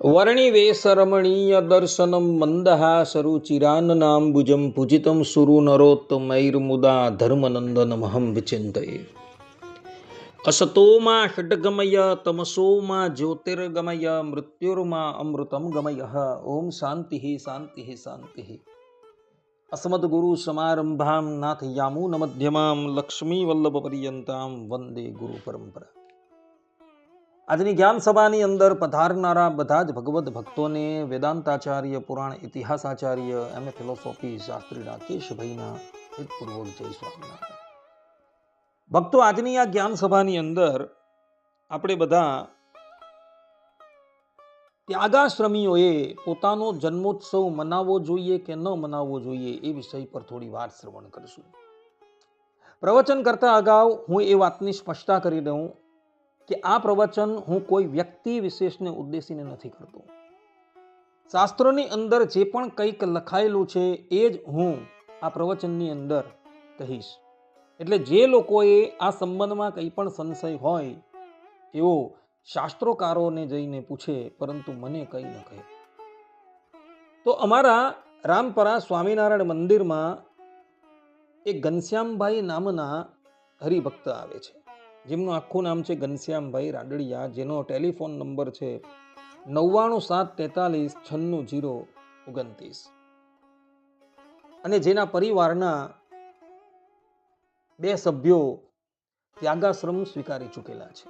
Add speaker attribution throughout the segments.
Speaker 1: વર્ણિવેશરમણીય દર્શનમ મંદહાસરુચિરાનનાંબુજમ પૂજિતમ સુરુનરોત્તમૈર્મુદા ધર્મનંદનમહં વિચિંતયે. અસતોમાં ષડગમય તમસોમાં જ્યોતિર્ગમય મૃત્યુર્મા અમૃતમ ગમય. ઓમ શાંતિ શાંતિ શાંતિ. અસ્મદ્ગુરુ સમારંભામ નાથયામૂન મધ્યમામ લક્ષ્મી વલ્લભ પર્યંતામ વંદે ગુરુ પરંપરા. આજની જ્ઞાન સભાની અંદર પધારનારા બધા જ ભગવદ્ ભક્તોને વેદાંતાચાર્ય, પુરાણ ઇતિહાસાચાર્ય, એમ.એ. ફિલોસોફી શાસ્ત્રી રાકેશભાઈના હિતપૂર્વક જય સ્વામિનારાયણ. ભક્તો, આજની આ જ્ઞાન સભાની અંદર આપણે બધા ત્યાગાશ્રમીઓએ પોતાનો જન્મોત્સવ મનાવવો જોઈએ કે ન મનાવવો જોઈએ એ વિષય પર થોડી વાત શ્રવણ કરીશું. પ્રવચન કરતા અગાઉ હું એ વાતની સ્પષ્ટતા કરી દઉં કે આ પ્રવચન હું કોઈ વ્યક્તિ વિશેષને ઉદ્દેશીને નથી કરતો. શાસ્ત્રોની અંદર જે પણ કંઈક લખાયેલું છે એ જ હું આ પ્રવચનની અંદર કહીશ. એટલે જે લોકોએ આ સંબંધમાં કંઈ પણ સંશય હોય એવો શાસ્ત્રોકારોને જઈને પૂછે, પરંતુ મને કંઈ ન કહે. તો અમારા રામપરા સ્વામિનારાયણ મંદિરમાં એક ઘનશ્યામભાઈ નામના હરિભક્ત આવે છે, જેમનું આખું નામ છે ઘનશ્યામભાઈ રાડડિયા, જેનો ટેલિફોન નંબર છે 9974366029 અને જેના પરિવારના 2 સભ્યો ત્યાગાશ્રમ સ્વીકારી ચૂકેલા છે.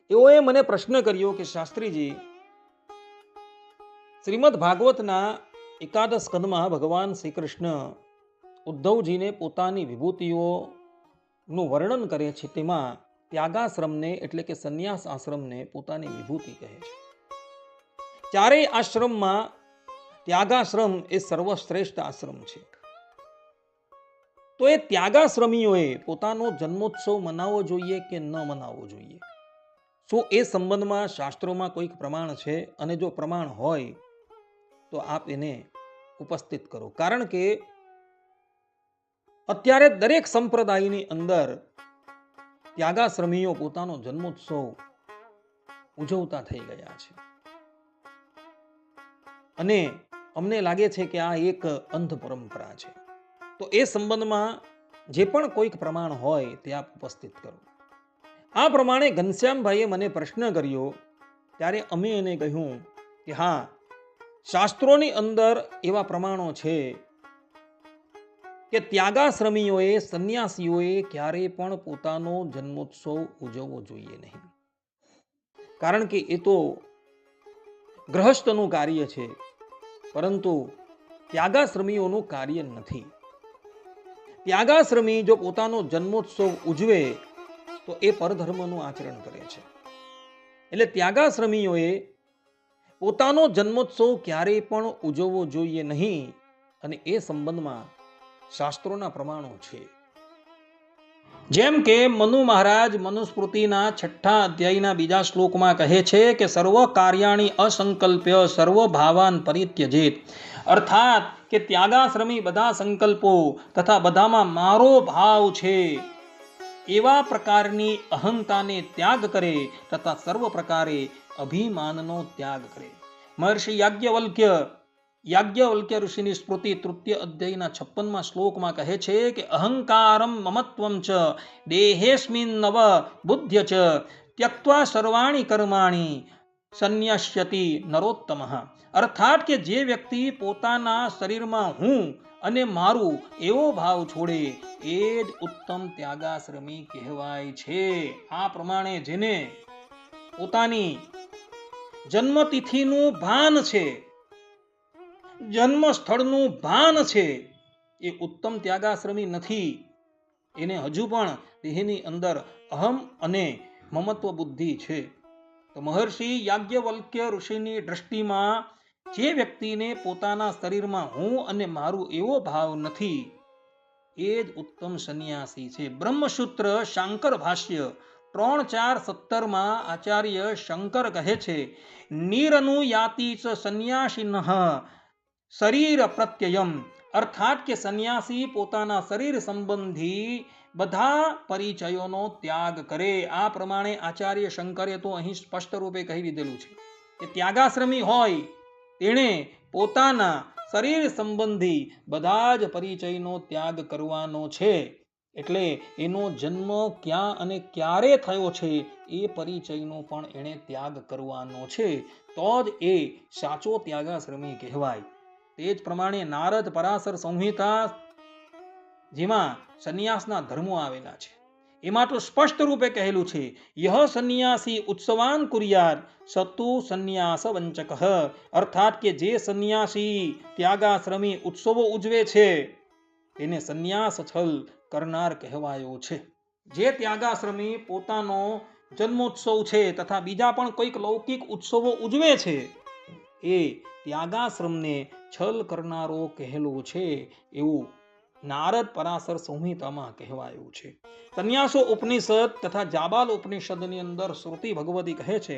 Speaker 1: એઓએ મને પ્રશ્ન કર્યો કે શાસ્ત્રીજી, શ્રીમદ ભાગવતના એકાદશ સ્કંદમાં ભગવાન શ્રી કૃષ્ણ ઉદ્ધવજીને પોતાની વિભૂતિઓનું વર્ણન કરે છે, તેમાં ત્યાગાશ્રમને એટલે કે સંન્યાસ આશ્રમને પોતાની વિભૂતિ કહે છે. ચારેય આશ્રમમાં ત્યાગાશ્રમ એ સર્વશ્રેષ્ઠ આશ્રમ છે. તો એ ત્યાગાશ્રમીઓએ પોતાનો જન્મોત્સવ મનાવવો જોઈએ કે ન મનાવવો જોઈએ? શું એ સંબંધમાં શાસ્ત્રોમાં કોઈક પ્રમાણ છે? અને જો પ્રમાણ હોય તો આપ એને ઉપસ્થિત કરો. કારણ કે અત્યારે દરેક સંપ્રદાયની અંદર ત્યાગાશ્રમીઓ પોતાનો જન્મોત્સવ ઉજવતા થઈ ગયા છે અને અમને લાગે છે કે આ એક અંધ પરંપરા છે. તો એ સંબંધમાં જે પણ કોઈક પ્રમાણ હોય તે આપ ઉપસ્થિત કરો. આ પ્રમાણે ઘનશ્યામભાઈએ મને પ્રશ્ન કર્યો ત્યારે અમે એને કહ્યું કે હા, શાસ્ત્રોની અંદર એવા પ્રમાણો છે કે ત્યાગાશ્રમીઓએ, સંન્યાસીઓએ ક્યારેય પણ પોતાનો જન્મોત્સવ ઉજવવો જોઈએ નહીં. કારણ કે એ તો ગ્રહસ્થનું કાર્ય છે, પરંતુ ત્યાગાશ્રમીઓનું કાર્ય નથી. ત્યાગાશ્રમી જો પોતાનો જન્મોત્સવ ઉજવે તો એ પરધર્મનું આચરણ કરે છે. એટલે ત્યાગાશ્રમીઓએ પોતાનો જન્મોત્સવ ક્યારેય પણ ઉજવવો જોઈએ નહીં અને એ સંબંધમાં શાસ્ત્રોના પ્રમાણો છે. જેમ કે મનુ મહારાજ મનુસ્મૃતિના 6 અધ્યાયના 2 શ્લોકમાં કહે છે કે સર્વ કાર્યાણી અસંકલ્પ્ય સર્વ ભાવાન પરિત્યજેત. અર્થાત કે ત્યાગાશ્રમી બધા સંકલ્પો તથા બધામાં મારો ભાવ છે એવા પ્રકારની અહંતાને ત્યાગ કરે તથા સર્વ પ્રકારે અભિમાનનો ત્યાગ કરે. મહર્ષિ યાજ્ઞવલ્ક્ય ઋષિની સ્મૃતિ 3 અધ્યાયના 56મા શ્લોકમાં કહે છે કે અહંકારમ મમત્વમ ચ દેહેસ્મિન નવ બુદ્ધ્ય ચ ત્યક્ત્વા સર્વાણી કર્માણી સંન્યસ્યતિ નરોત્તમઃ. અર્થાત કે જે વ્યક્તિ પોતાના શરીરમાં હું અને મારું એવો ભાવ છોડે એ જ ઉત્તમ ત્યાગાશ્રમી કહેવાય છે. આ પ્રમાણે જેને પોતાની જન્મતિથિનું ભાન છે, જન્મ સ્થળનું ભાન છે, એ ઉત્તમ ત્યાગાશ્રમી નથી. એને હજુ પણ દેહની અંદર અહમ અને મમત્વ બુદ્ધિ છે. તો મહર્ષિ યાજ્ઞવલ્ક્ય ઋષિની દ્રષ્ટિમાં જે વ્યક્તિને પોતાના શરીરમાં હું અને મારું એવો ભાવ નથી એ જ ઉત્તમ સંન્યાસી છે. બ્રહ્મસૂત્ર શાંકર ભાષ્ય 3.4.17માં આચાર્ય શંકર કહે છે નિરનુયાતિ ચ સંન્યાસિનઃ શરીર પ્રત્યયમ. અર્થાત કે સંન્યાસી પોતાના શરીર સંબંધી બધા પરિચયોનો ત્યાગ કરે. આ પ્રમાણે આચાર્ય શંકરે તો અહીં સ્પષ્ટ રૂપે કહી દીધેલું છે કે ત્યાગાશ્રમી હોય તેણે પોતાના શરીર સંબંધી બધા જ પરિચયનો ત્યાગ કરવાનો છે. એટલે એનો જન્મ ક્યાં અને ક્યારે થયો છે એ પરિચયનો પણ એણે ત્યાગ કરવાનો છે. તો જ એ સાચો ત્યાગાશ્રમી કહેવાય. તે જ પ્રમાણે નારદ પરાશર સંહિતા જેમાં સંન્યાસના ધર્મો આવેલા છે એમાં તો સ્પષ્ટ રૂપે કહેલું છે યહ સંન્યાસી ઉત્સવાન કુર્યાત સતુ સંન્યાસ વંચક. અર્થાત કે જે સંન્યાસી ત્યાગાશ્રમી ઉત્સવો ઉજવે છે તેને સંન્યાસ છલ કરનાર કહેવાયો છે. જે ત્યાગાશ્રમી પોતાનો જન્મોત્સવ છે તથા બીજા પણ કોઈક લૌકિક ઉત્સવો ઉજવે છે એ ત્યાગાશ્રમને છલ કરનારો કહેલો છે એવું નારદ પરાશર સંહિતામાં કહેવાયું છે. સંન્યાસો ઉપનિષદ તથા જાબાલ ઉપનિષદની અંદર શ્રુતિ ભગવતી કહે છે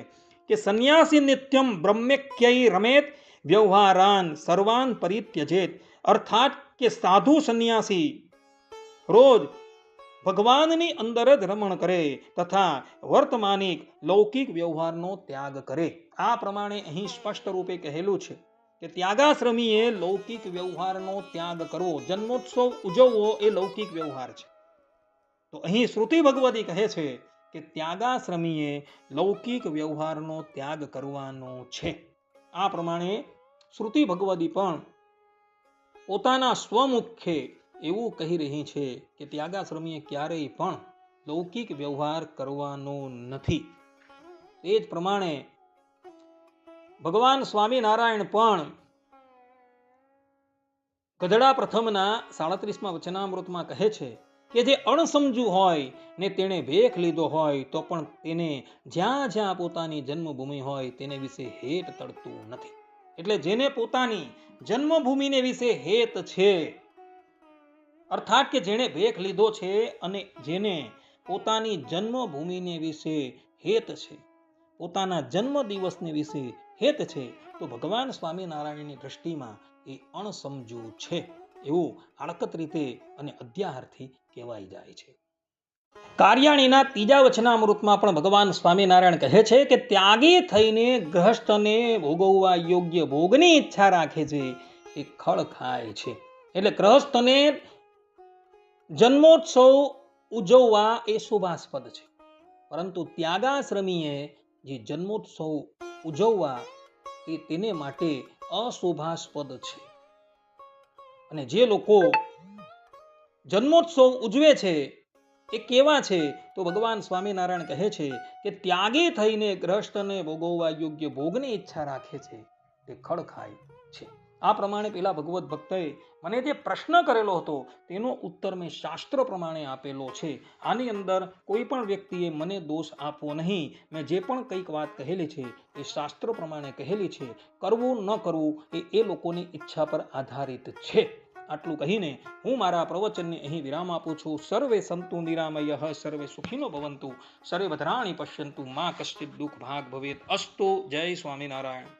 Speaker 1: કે સંન્યાસી નિત્યમ બ્રહ્મૈક્યૈ રમેત વ્યવહારાન સર્વાન પરિત્યજેત. અર્થાત કે સાધુ સંન્યાસી રોજ ભગવાનની અંદર જ રમણ કરે તથા વર્તમાનિક લૌકિક વ્યવહારનો ત્યાગ કરે. આ પ્રમાણે અહીં સ્પષ્ટ રૂપે કહેલું છે કે ત્યાગાશ્રમીએ લૌકિક વ્યવહારનો ત્યાગ કરવો. જન્મોત્સવ ઉજવવો એ લૌકિક વ્યવહાર છે. તો અહીં શ્રુતિ ભગવતી કહે છે કે ત્યાગાશ્રમીએ લૌકિક વ્યવહારનો ત્યાગ કરવાનો છે. આ પ્રમાણે શ્રુતિ ભગવતી પણ પોતાના સ્વમુખે એવું કહી રહી છે કે ત્યાગાશ્રમીએ ક્યારેય પણ લૌકિક વ્યવહાર કરવાનો નથી. એ જ પ્રમાણે ભગવાન સ્વામિનારાયણ પણ ગધડા પ્રથમના 37મા વચનામૃતમાં કહે છે કે જે અણસમજુ હોય ને તેણે ભેખ લીધો હોય તો પણ તેને જ્યાં જ્યાં પોતાની જન્મભૂમિ હોય તેને વિશે હેત તળતું નથી. એટલે જેને પોતાની જન્મભૂમિને વિશે હેત છે અર્થાત કે જેણે ભેખ લીધો છે અને જેને પોતાની જન્મભૂમિને વિશે હેત છે, પોતાના જન્મ દિવસને વિશે હેત છે, તો ભગવાન સ્વામિનારાયણની દ્રષ્ટિમાં એ અણસમજુ છે એવું આડકત રીતે અને અધ્યાહારથી કહેવાઈ જાય છે. કાર્યાણીના 3જા વચનામૃતમાં પણ ભગવાન સ્વામિનારાયણ કહે છે કે ત્યાગી થઈને ગ્રહસ્થને ભોગવવા યોગ્ય ભોગની ઈચ્છા રાખે છે એ ખળ ખાય છે. એટલે ગ્રહસ્થને જન્મોત્સવ ઉજવવા એ શુભાસ્પદ છે, પરંતુ ત્યાગાશ્રમીએ જે જન્મોત્સવ ઉજવવા એ તેને માટે અશુભાસ્પદ છે. અને જે લોકો જન્મોત્સવ ઉજવે છે એ કેવા છે તો ભગવાન સ્વામિનારાયણ કહે છે કે ત્યાગી થઈને ગ્રહસ્થને ભોગવવા યોગ્ય ભોગની ઈચ્છા રાખે છે તે ખળ ખાય છે. આ પ્રમાણે પેલા ભગવત ભક્તએ મને જે પ્રશ્ન કરેલો હતો તેનો ઉત્તર મેં શાસ્ત્ર પ્રમાણે આપેલો છે. આની અંદર કોઈ પણ વ્યક્તિએ મને દોષ આપવો નહીં. મેં જે પણ કંઈક વાત કહેલી છે એ શાસ્ત્ર પ્રમાણે કહેલી છે. કરવું ન કરવું એ લોકોની ઈચ્છા પર આધારિત છે. આટલું કહીને હું મારા પ્રવચનને અહીં વિરામ આપું છું. સર્વે સંતુ નિરામયઃ, સર્વે સુખીનો ભવંતુ, સર્વે ભદ્રાણી પશ્યંતુ, મા કશ્ચિત દુઃખ ભાગ ભવેત. અસ્તુ. જય સ્વામિનારાયણ.